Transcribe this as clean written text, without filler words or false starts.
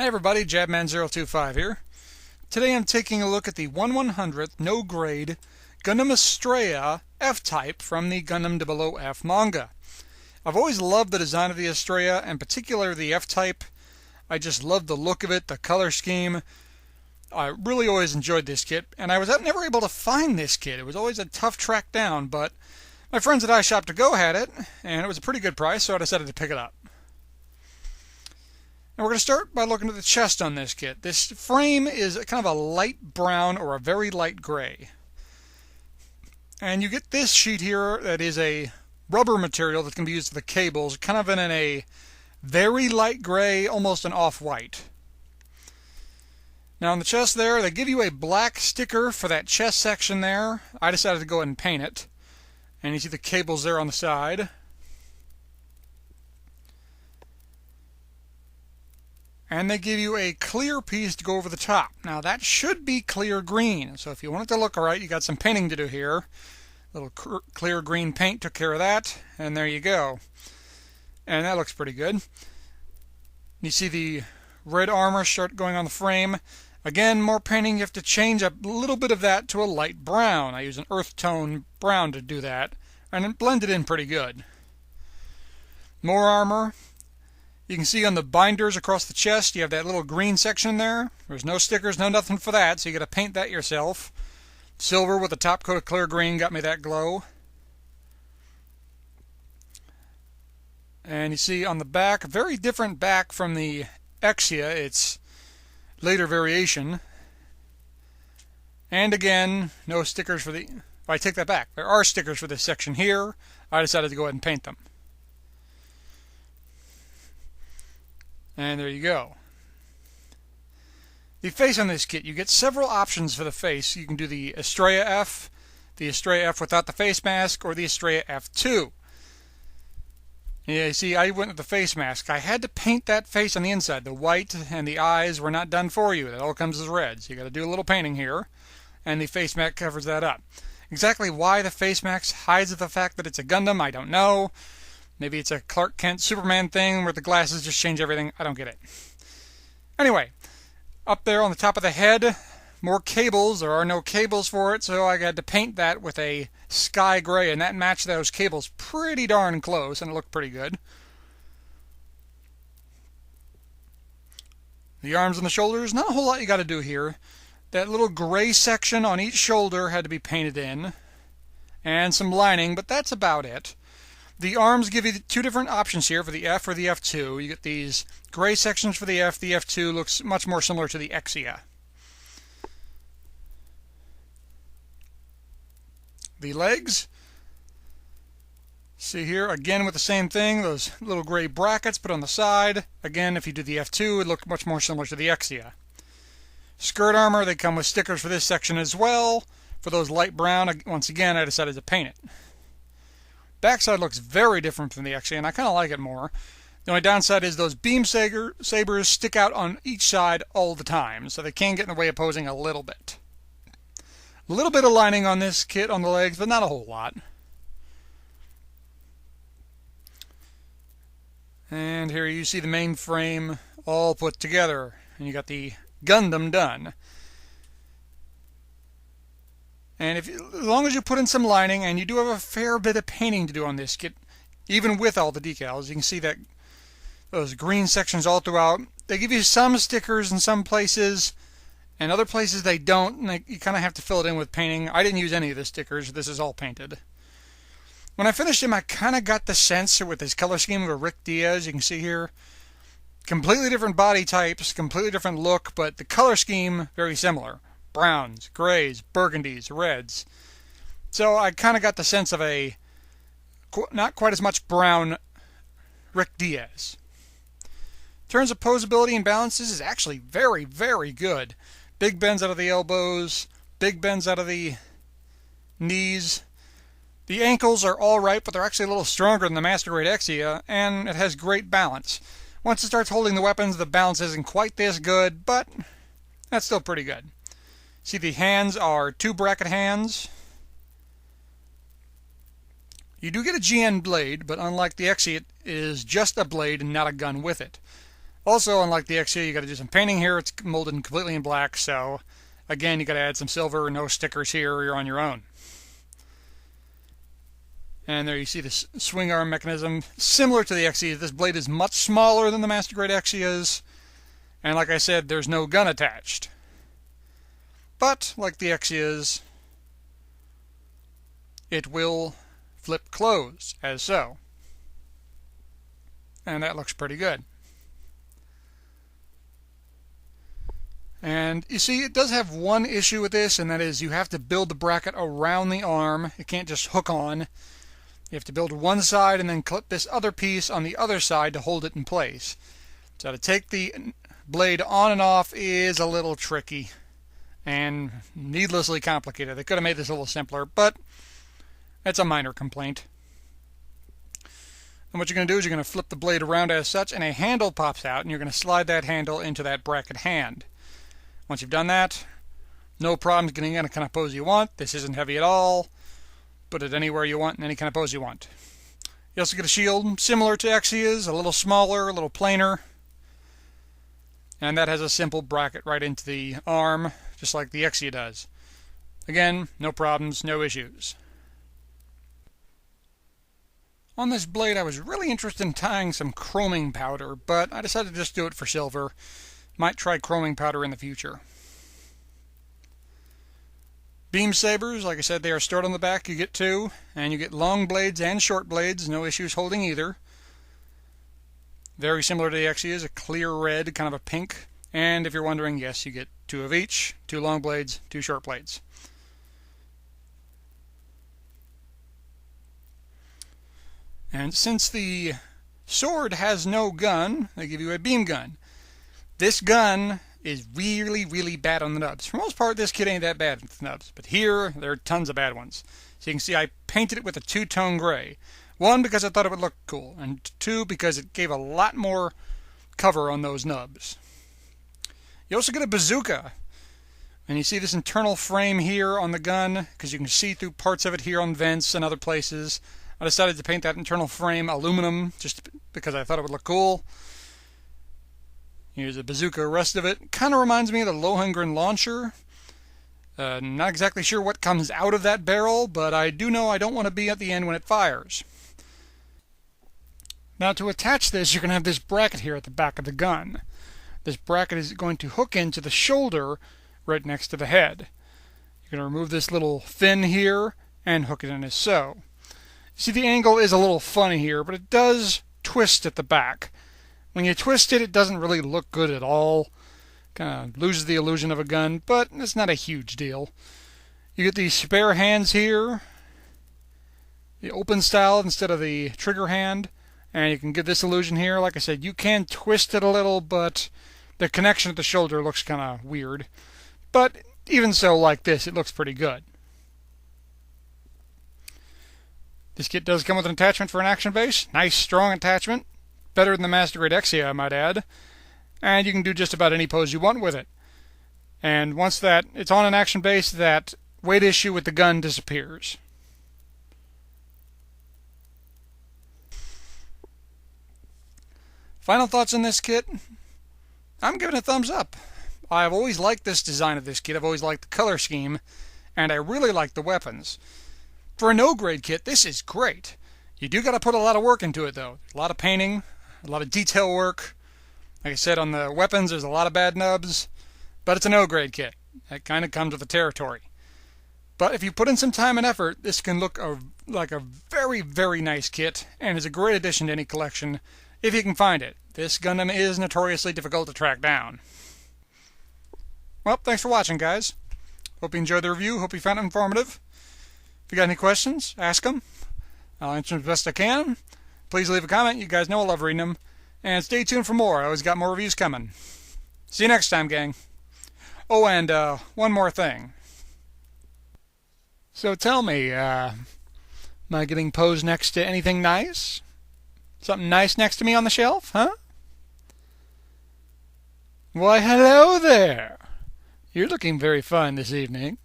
Hi everybody, Jabman025 here. Today I'm taking a look at the 1/100th no grade Gundam Astraea F-Type from the Gundam 00F manga. I've always loved the design of the Astraea, and particularly the F-Type. I just love the look of it, the color scheme. I really always enjoyed this kit, and I was never able to find this kit. It was always a tough track down, but my friends at iShop2Go had it, and it was a pretty good price, so I decided to pick it up. And we're going to start by looking at the chest on this kit. This frame is kind of a light brown or a very light gray. And you get this sheet here that is a rubber material that can be used for the cables, kind of in a very light gray, almost an off-white. Now on the chest there, they give you a black sticker for that chest section there. I decided to go ahead and paint it. And you see the cables there on the side. And they give you a clear piece to go over the top. Now that should be clear green, so if you want it to look alright, you got some painting to do here. A little clear green paint took care of that, and there you go. And that looks pretty good. You see the red armor start going on the frame. Again, more painting, you have to change a little bit of that to a light brown. I use an earth tone brown to do that, and it blended in pretty good. More armor. You can see on the binders across the chest, you have that little green section there. There's no stickers, no nothing for that, so you got to paint that yourself. Silver with a top coat of clear green got me that glow. And you see on the back, a very different back from the Astrea. It's later variation. And again, no stickers for the... I take that back. There are stickers for this section here. I decided to go ahead and paint them. And there you go. The face on this kit, you get several options for the face. You can do the Astraea F without the face mask, or the Astraea F2. Yeah, you see, I went with the face mask. I had to paint that face on the inside. The white and the eyes were not done for you. That all comes as red. So you got to do a little painting here, and the face mask covers that up. Exactly why the face mask hides the fact that it's a Gundam, I don't know. Maybe it's a Clark Kent Superman thing where the glasses just change everything. I don't get it. Anyway, up there on the top of the head, more cables. There are no cables for it, so I had to paint that with a sky gray, and that matched those cables pretty darn close, and it looked pretty good. The arms and the shoulders, not a whole lot you got to do here. That little gray section on each shoulder had to be painted in, and some lining, but that's about it. The arms give you two different options here for the F or the F2. You get these gray sections for the F. The F2 looks much more similar to the Astrea. The legs, see here, again with the same thing, those little gray brackets put on the side. Again, if you do the F2, it looked much more similar to the Astrea. Skirt armor, they come with stickers for this section as well. For those light brown, once again, I decided to paint it. Backside looks very different from the Astrea, and I kind of like it more. The only downside is those beam sabers stick out on each side all the time, so they can get in the way of posing a little bit. A little bit of lining on this kit on the legs, but not a whole lot. And here you see the main frame all put together, and you got the Gundam done. And as long as you put in some lining, and you do have a fair bit of painting to do on this kit, even with all the decals, you can see that those green sections all throughout. They give you some stickers in some places, and other places they don't, and you kind of have to fill it in with painting. I didn't use any of the stickers. This is all painted. When I finished him, I kind of got the sense with his color scheme of a Rick Diaz. You can see here, completely different body types, completely different look, but the color scheme very similar. Browns, grays, burgundies, reds. So I kind of got the sense of a not quite as much brown Rick Diaz. In terms of posability and balance, this is actually very, very good. Big bends out of the elbows, big bends out of the knees. The ankles are alright, but they're actually a little stronger than the Master Grade Astrea, and it has great balance. Once it starts holding the weapons, the balance isn't quite this good, but that's still pretty good. See, the hands are 2 bracket hands. You do get a GN blade, but unlike the Astrea, it is just a blade and not a gun with it. Also, unlike the XE, you got to do some painting here. It's molded completely in black, so again, you got to add some silver. No stickers here. You're on your own. And there you see this swing arm mechanism, similar to the XE. This blade is much smaller than the Master Grade XE is, and like I said, there's no gun attached. But like the XE is, it will flip closed, as so. And that looks pretty good. And you see, it does have one issue with this, and that is you have to build the bracket around the arm. It can't just hook on. You have to build one side and then clip this other piece on the other side to hold it in place. So to take the blade on and off is a little tricky and needlessly complicated. They could have made this a little simpler, but it's a minor complaint. And what you're going to do is you're going to flip the blade around as such, and a handle pops out, and you're going to slide that handle into that bracket hand. Once you've done that, no problems getting any kind of pose you want. This isn't heavy at all. Put it anywhere you want in any kind of pose you want. You also get a shield similar to XE's, a little smaller, a little plainer. And that has a simple bracket right into the arm, just like the XE does. Again, no problems, no issues. On this blade, I was really interested in tying some chroming powder, but I decided to just do it for silver. Might try chroming powder in the future. Beam sabers, like I said, they are stored on the back. You get two, and you get long blades and short blades. No issues holding either. Very similar to the XE, a clear red, kind of a pink. And if you're wondering, yes, you get two of each. Two long blades, two short blades. And since the sword has no gun, they give you a beam gun. This gun is really, really bad on the nubs. For the most part, this kit ain't that bad with the nubs. But here, there are tons of bad ones. So you can see I painted it with a two-tone gray. One, because I thought it would look cool. And two, because it gave a lot more cover on those nubs. You also get a bazooka. And you see this internal frame here on the gun, because you can see through parts of it here on vents and other places. I decided to paint that internal frame aluminum, just because I thought it would look cool. Here's a bazooka, the rest of it. Kind of reminds me of the Lohengrin launcher. Not exactly sure what comes out of that barrel, but I do know I don't want to be at the end when it fires. Now to attach this, you're going to have this bracket here at the back of the gun. This bracket is going to hook into the shoulder right next to the head. You're going to remove this little fin here and hook it in as so. See, the angle is a little funny here, but it does twist at the back. When you twist it, it doesn't really look good at all. Kind of loses the illusion of a gun, but it's not a huge deal. You get these spare hands here, the open style instead of the trigger hand, and you can get this illusion here. Like I said, you can twist it a little, but the connection at the shoulder looks kind of weird. But even so, like this, it looks pretty good. This kit does come with an attachment for an action base. Nice, strong attachment. Better than the Master Grade Astraea, I might add. And you can do just about any pose you want with it. And once that it's on an action base, that weight issue with the gun disappears. Final thoughts on this kit? I'm giving it a thumbs up. I've always liked this design of this kit. I've always liked the color scheme. And I really like the weapons. For a no-grade kit, this is great. You do got to put a lot of work into it, though. A lot of painting, a lot of detail work. Like I said, on the weapons, there's a lot of bad nubs. But it's a no-grade kit. That kind of comes with the territory. But if you put in some time and effort, this can look like a very, very nice kit, and is a great addition to any collection, if you can find it. This Gundam is notoriously difficult to track down. Well, thanks for watching, guys. Hope you enjoyed the review. Hope you found it informative. If you got any questions, ask them. I'll answer them as best I can. Please leave a comment. You guys know I love reading them. And stay tuned for more. I always got more reviews coming. See you next time, gang. Oh, and one more thing. So tell me, am I getting posed next to anything nice? Something nice next to me on the shelf, huh? Why, hello there. You're looking very fine this evening.